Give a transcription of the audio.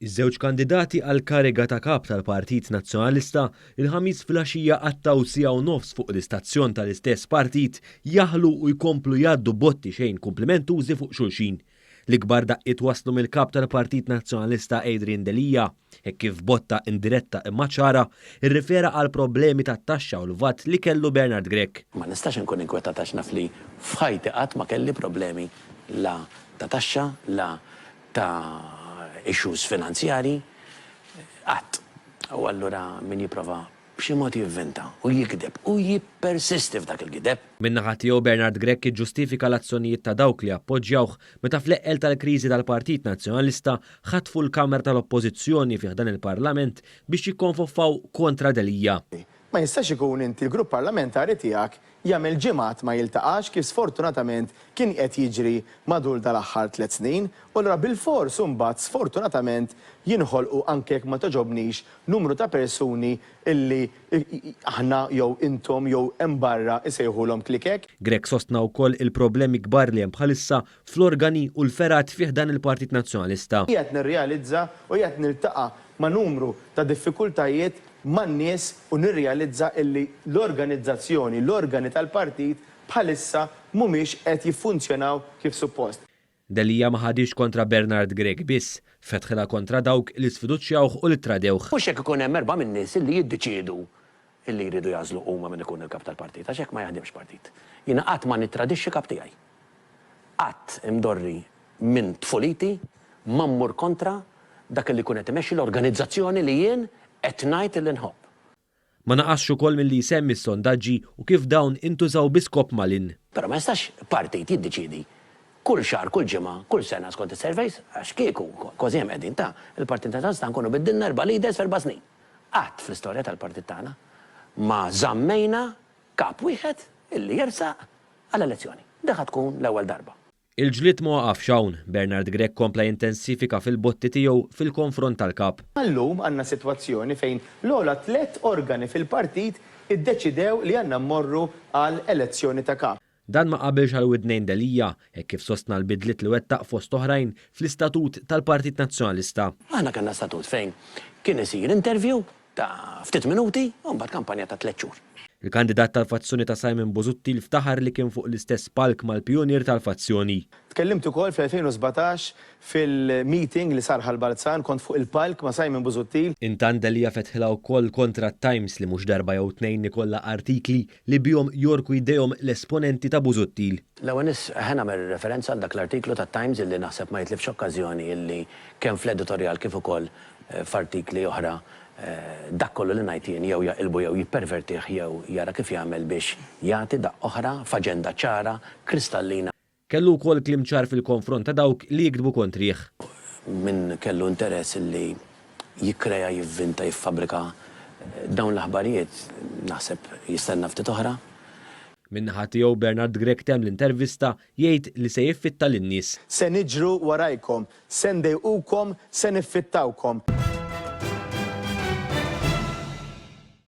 Iż-żewġ kandidati għal kariga ta' kap tal-Partit Nazzjonalista il-ħamis filgħaxija għattaw siegħa u nofs fuq l-istazzjon tal-istess partit jaħlu u jkomplu jgħaddu botti xejn komplimentużi fuq xulxin. L-ikbar daqqiet waslu mill-kap tal-Partit Nazzjonalista Adrian Delija, hekk kif botta indiretta imma ċara irrifera għal problemi tat-taxxa u l-vat li kellu Bernard Grech. Ma nistax inkun inkwetat għax naf li f'ħajti qatt ma kelli problemi la ta' taxxa, la ta' issues finanzjari, qatt. U allura min jipprova b'xi mod jivventa u jikdeb u jippersisti f'dak il-gideb. Min-naħa tiegħu Bernard Grech jiġġustifika l-azzjonijiet ta' dawk li appoġġjawh meta fl-eqqel tal-kriżi tal-Partit Nazzjonalista ħatfu l-Kamer tal-Oppożizzjoni fih dan il-Parlament biex jikkonfoffaw kontra Delija. Ma jistax ikun inti l-grupp parlamentari tiegħek jagħmel ġimgħat ma jiltaqax kif sfortunatament kien qed jiġri madul dal-aħħar 3 snin, u allura bil-fors imbagħad sfortunatament jinħolqu anke jekk ma toġobnix numru ta' persuni illi aħna jew intom jew hemm barra isejħulhom klikek. Grech sostna wkoll il-problemi kbar li hemm bħalissa fl-organi u l-ferat fih dan il-Partit Nazzjonalista. Qiegħed nirrealizza u qiegħed niltaqa' ma' numru ta' diffikultajiet man-nies u nirrealizza illi l-organizzazzjoni, l-organi tal-partit bħalissa mhumiex qed jiffunzjonaw kif suppost. Delija ma ħadix kontra Bernard Grech biss, fetħilha kontra dawk li sfiduċjawh u li tradewh. Mhux hekk ikun hemm erba' min-nies illi jiddeċiedu illi jridu jażlu huma min ikun il-kap tal-partit, għax hekk ma jaħdimx partit. Jiena qatt ma nittradixxi kap tiegħi. Qatt imdorri minn tfuliti ma mmur kontra dak li kun qed imexxi l-organizzazzjoni li jien qed ngħid illi nħobb. Ma naqasx ukoll milli jsemmi s-sondaġġi u kif dawn intużaw biskop malin. Però ma jistax partit jiddeċiedi kull xahar, kull ġimgħa, kull sena skont is-surveys għax kieku kważi hemm qegħdin ta' il-Partit Nazzjonalista nkunu biddilna 4 leaders f'4 snin. Qatt fl-istorja tal-partit tagħna ma żammejna kap wieħed illi jersaq għall-elezzjoni. Dak tkun l-ewwel darba. Il-ġlied ma waqafx hawn, Bernard Grech kompla jintensifika fil-botti tiegħu fil-konfront tal-kap. Allum għandna sitwazzjoni fejn l-ogħla 3 organi fil-partit iddeċidew li għandna mmorru għal elezzjoni ta' kap. Dan ma qabilx għal widnejn Delija, hekk kif sostna l-bidliet li wettaq fost oħrajn fl-istatut tal-Partit Nazzjonalista. Aħna kellna statut fejn kien isir interview ta' ftit minuti u mbagħad kampanja ta' 3 xhur. Il-kandidat tal-fazzjoni ta' Simon Busuttil ftaħar li kien fuq l-istess palk mal-pjonier tal-fazzjoni. Tkellimt ukoll fl-2017 fil-meeting li sar ħal-Balzan kont fuq il-palk ma' Simon Busuttil. Intant Delija fetħilha wkoll kontra Times li mhux darba jew tnejn ikollha artikli li bihom jorku jdejhom l-esponenti ta' Busuttil. L-ewwel nagħmel referenza għal dak l-artiklu ta' Times illi naħseb ma jitlifx okkażjoni illi kemm fl-editorial kif ukoll f'artikli oħra dak kollu li ngħid jien jew jaqilbu jew jippervertih jew jara kif jagħmel biex jagħti daqq oħra f'aġenda ċara, kristallina. Kellu wkoll kliem ċar fil-konfront ta' dawk li jikdbu kontrih. Min kellu interess illi jikkrea, jivvinta, jiffabbrika dawn l-aħbarijiet naħseb jistenna ftit oħra. Min-naħa tiegħu Bernard Grech temm l-intervista jgħid li se jiffitta lin-nies. Se niġru warajkom, se ndejqukom, se niffittawkom.